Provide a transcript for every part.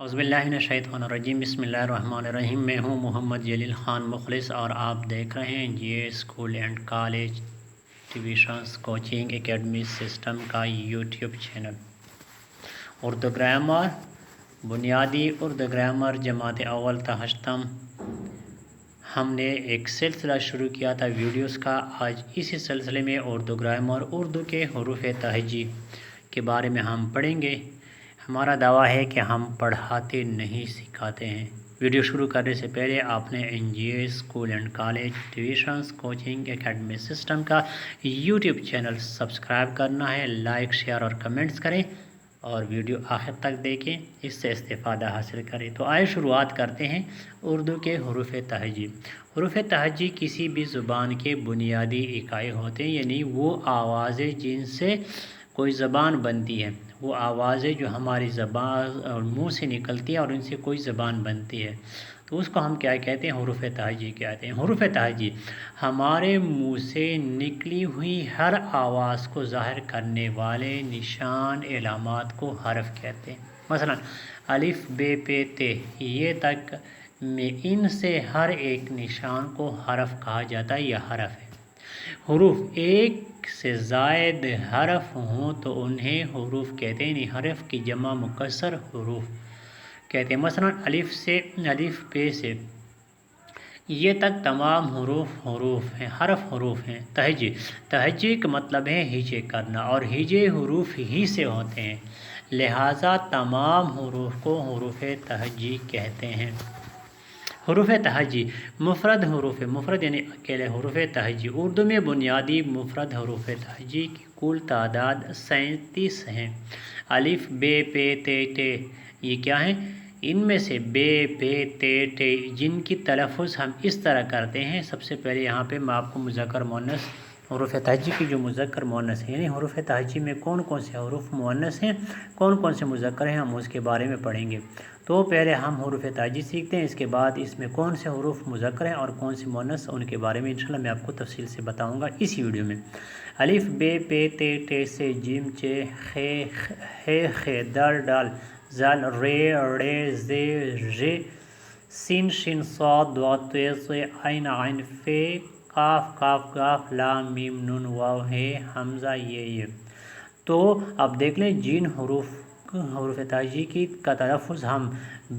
औज़ुबिल्लाहिमिनश्शैतानिर्रजीम बिस्मिल्लाहिर्रहमानिर्रहीम। मैं हूँ मोहम्मद जलील ख़ान मुखलिस और आप देख रहे हैं ये school and college tuitions coaching academy system का यूट्यूब चैनल। उर्दू ग्रामर, बुनियादी उर्दू ग्रामर जमात अव्वल ta हश्तम हमने एक सिलसिला शुरू किया था वीडियोस का। आज इसी सिलसिले में उर्दू ग्रामर, उर्दू के हरूफ तहजी के बारे में हम पढ़ेंगे। हमारा दावा है कि हम पढ़ाते नहीं सिखाते हैं। वीडियो शुरू करने से पहले आपने NGA school and college tuitions coaching academy system का यूट्यूब चैनल सब्सक्राइब करना है। लाइक, शेयर और कमेंट्स करें और वीडियो आखिर तक देखें, इससे इस्तेफ़ादा हासिल करें। तो आइए शुरुआत करते हैं उर्दू के हरूफ तहजी। हरूफ तहजी किसी भी ज़ुबान के बुनियादी इकाई होते हैं, यानी वो आवाज़ें जिनसे कोई ज़बान बनती है, वो आवाज़ें जो हमारी ज़बान और मुँह से निकलती है और उनसे कोई ज़बान बनती है, तो उसको हम क्या कहते हैं? हरूफ तहजी कहते हैं। हरूफ तहजी हमारे मुँह से निकली हुई हर आवाज़ को ज़ाहिर करने वाले निशान इलामात को हरफ कहते हैं। मसलन अलिफ, बे, पे, ते ये तक में इनसे हर एक निशान को हरफ कहा जाता है या हरफ है। हुरूफ एक से ज़ायद हरफ हों तो उन्हें हुरूफ कहते हैं। हरफ की जमा मुकस्सर हुरूफ कहते हैं। मसलन अलिफ पे से ये तक तमाम हुरूफ हैं, हरफ हुरूफ हैं। तहजी का मतलब है हिजे करना और हिजे हुरूफ ही से होते हैं, लिहाजा तमाम हुरूफ को हुरूफ तहजी कहते हैं। हरूफ तहजी मुफरद हरूफ, मुफरद यानी अकेले हरूफ तहजी। उर्दू में बुनियादी मुफरद हरूफ तहजी की कुल तादाद 37 हैं। अलिफ, बे, पे, ते, टे ये क्या हैं? इनमें से बे, पे, ते, टे जिनकी तलफ़ुज़ हम इस तरह करते हैं। सबसे पहले यहाँ पे मैं आपको मुज़क्कर मुअन्नस हरूफ तहजी की जो मुज़क्कर मुअन्नस है, यानी हरूफ तहजी में कौन कौन से हरूफ मुअन्नस हैं, कौन कौन से मुज़क्कर हैं, हम उसके बारे में पढ़ेंगे। तो पहले हम हरूफ तहजी सीखते हैं, इसके बाद इसमें कौन से हरूफ मुज़क्कर हैं और कौन से मुअन्नस, उनके बारे में इंशाल्लाह मैं आपको तफसील से बताऊंगा इस वीडियो में। अलिफ, बे, पे, ते, टे से जिम, चे, खे, हे, दल, डाल, जाल, रे, रे, जे, रे, सिन, शिन, सॉद, द्वाद, ते, आइन, आइन, फे, काफ, काफ, गाफ, लाम, मीम, नून, वाव, हे, हमज़ा, ये। तो अब देख लें जिन हरूफ तहजी की का तलफ़ुज़ हम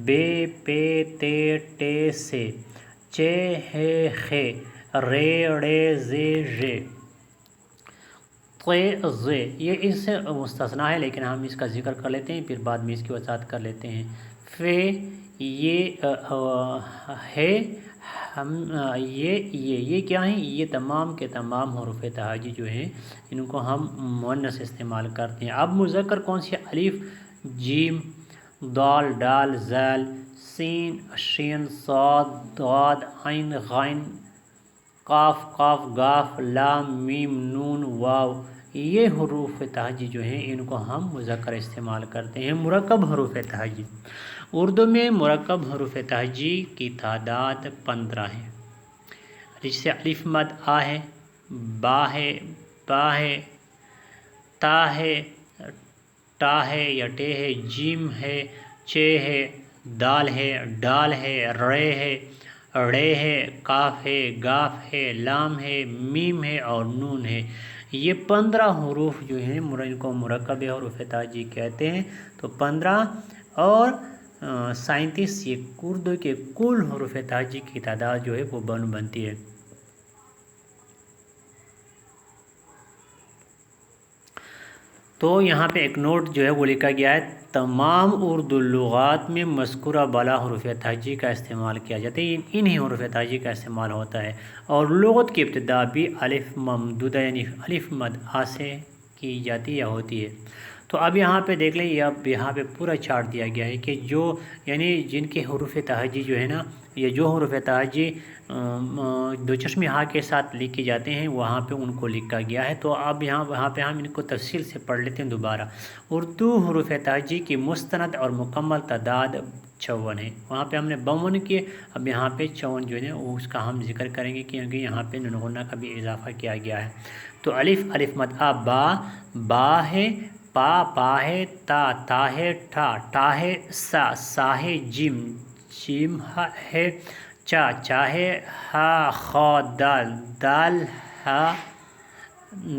बे, पे, ते, टे से, चे, हे, खे, रे, रे, जे, रे, ज़े ये इससे मुस्तस्ना है, लेकिन हम इसका ज़िक्र कर लेते हैं, फिर बाद में इसकी वजाहत कर लेते हैं। फे ये है हम ये क्या हैं? ये तमाम के तमाम हरूफ तहजी जो हैं इनको हम मुअन्नस इस्तेमाल करते हैं। अब मुज़क्कर कौन सी? अलिफ, जीम, दाल, डाल, ज़ाल, सीन, शीन, साद, दाद, आइन, गाइन, काफ, काफ, गाफ, लाम, मीम, नून, वाव ये हरूफ तहजी जो हैं इनको हम मुज़क्कर इस्तेमाल करते हैं। मुरक्कब हरूफ तहजी उर्दू में मुरक्कब हरूफ तहजी की तादाद 15 है, जिससे अलिफ मद आ है, बा है, बा है, ता है, टा है या टे है, जीम है, चे है, दाल है, डाल है, रे है, रे है, काफ है, गाफ है, लाम है, मीम है और नून है। ये 15 हरूफ जो हैं इनको मुरक्कब हरूफ तहजी कहते हैं। तो 15 और 37 ये उर्दू के कुल हरूफ तहजी की तादाद जो है वो बनती है। तो यहाँ पे एक नोट जो है वो लिखा गया है, तमाम उर्दू लुगात में मज़कूरा बाला हरूफ तहजी का इस्तेमाल किया जाता है, इन्हीं हरूफ तहजी का इस्तेमाल होता है। और लुगत की इब्तिदा भी अलिफ ममदूदा यानी अलिफ मद आ से की जाती या होती है। तो अब यहाँ पे देख लें, अब यहाँ पे पूरा चार्ट दिया गया है कि जो यानी जिनके हरूफ तहजी जो है ना, ये जो हरूफ तहजी दो चश्मे हाँ के साथ लिखे जाते हैं वहाँ पे उनको लिखा गया है। तो अब वहाँ पे हम इनको तफसील से पढ़ लेते हैं दोबारा। उर्दू हरूफ तहजी की मुस्तनद और मुकम्मल तादाद 54 है। वहाँ पे हमने 52 किए, अब यहाँ पे 54 जो है वो उसका हम जिक्र करेंगे क्योंकि यहाँ पे नुन गुन्ना का भी इजाफा किया गया है। तो अलिफ, अलिफ मद आ, बा है, پا ہے تا ہے ٹھا ہے سا ہے جیم ہے چا ہے خا دال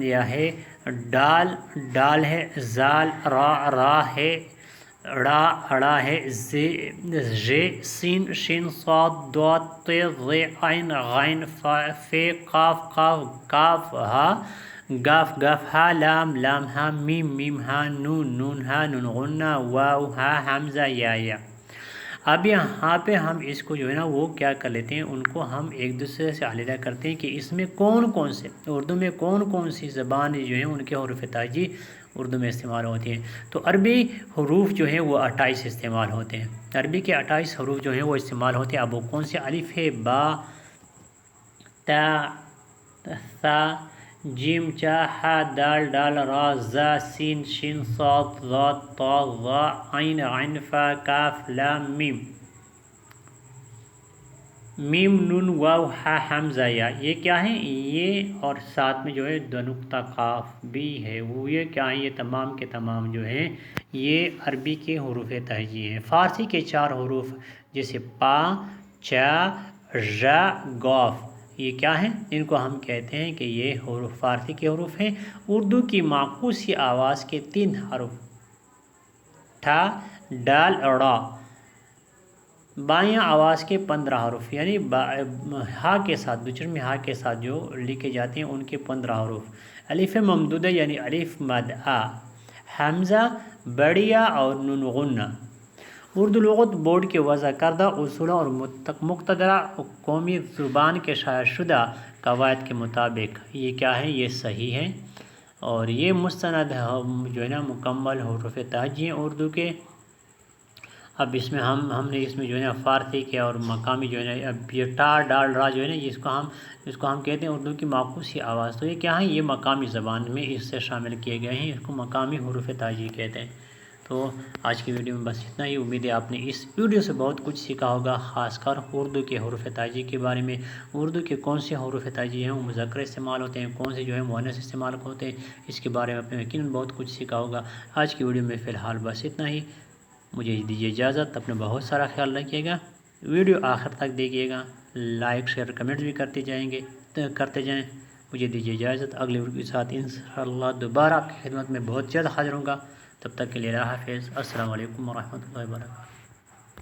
یا ہے ڈال ہے زال را ہے اڑا ہے زے سین شین صاد داد تے ضے عین غین فے کاف ہا گاف ہا لام ہا میم ہا نون ہا نون غنہ واو ہا حمزہ یا اب یہاں پہ ہم اس کو جو ہے نا وہ کیا کر لیتے ہیں، ان کو ہم ایک دوسرے سے علیحدہ کرتے ہیں کہ اس میں کون سے اردو میں کون سی زبان جو ہیں ان کے حروف تہجی اردو میں استعمال ہوتے ہیں۔ تو عربی حروف جو ہیں وہ 28 استعمال ہوتے ہیں، عربی کے 28 حروف جو ہیں وہ استعمال ہوتے ہیں۔ اب وہ کون سے؟ الف ہے، با، تا، ثا، جیم، چا، ہا، ڈال، را، زا، سین، شین، صاد، ضاد، طا، ظا، عین، فا، کاف، لام، میم، نون، واو، ہا، حمزہ یا۔ یہ کیا ہے؟ یہ اور ساتھ میں جو ہے دو نقطہ قاف بھی ہے، وہ یہ کیا ہے؟ یہ تمام کے تمام جو ہیں یہ عربی کے حروف تہجی ہیں۔ فارسی کے 4 حروف جیسے پا، چا، ژ، قاف، یہ کیا ہیں؟ ان کو ہم کہتے ہیں کہ یہ حروف فارسی کے حروف ہیں۔ اردو کی معکوسی آواز کے 3 حروف ٹھا، ڈال، را، بائیں آواز کے 15 حروف یعنی ہا کے ساتھ دوچرمی ہا کے ساتھ جو لکھے جاتے ہیں ان کے 15 حروف۔ الف ممدودہ یعنی الف مد آ، حمزہ بڑیا اور نون غنہ۔ اردو لغت بورڈ کے وضع کردہ اصولوں اور مقتدرہ قومی زبان کے شائع شدہ قواعد کے مطابق یہ کیا ہے؟ یہ صحیح ہے اور یہ مستند جو ہے نا مکمل حروف تہجی ہیں اردو کے۔ اب اس میں ہم نے اس میں جو ہے نا فارسی کے اور مقامی جو ہے نا اب یہ ٹا، ڈال، را جو ہے نا اس کو ہم کہتے ہیں اردو کی معکوسی آواز۔ تو یہ کیا ہے؟ یہ مقامی زبان میں اس سے شامل کیے گئے ہیں، اس کو مقامی حروف تہجی کہتے ہیں۔ تو آج کی ویڈیو میں بس اتنا ہی، امید ہے آپ نے اس ویڈیو سے بہت کچھ سیکھا ہوگا، خاص کر اردو کے حروف تہجی کے بارے میں، اردو کے کون سے حروف تہجی ہیں وہ مذکر استعمال ہوتے ہیں، کون سے جو ہے مؤنث استعمال ہوتے ہیں، اس کے بارے میں آپ نے یقیناً بہت کچھ سیکھا ہوگا۔ آج کی ویڈیو میں فی الحال بس اتنا ہی، مجھے دیجیے اجازت، اپنا بہت سارا خیال رکھیے گا، ویڈیو آخر تک دیکھیے گا، لائک شیئر کمنٹ بھی کرتے جائیں۔ مجھے دیجیے اجازت، اگلے ویڈیو کے ساتھ انشاءاللہ دوبارہ آپ کی خدمت میں بہت جلد حاضر ہوں گا۔ تب تک کے لیے اللہ حافظ، السلام علیکم ورحمۃ اللہ وبرکاتہ۔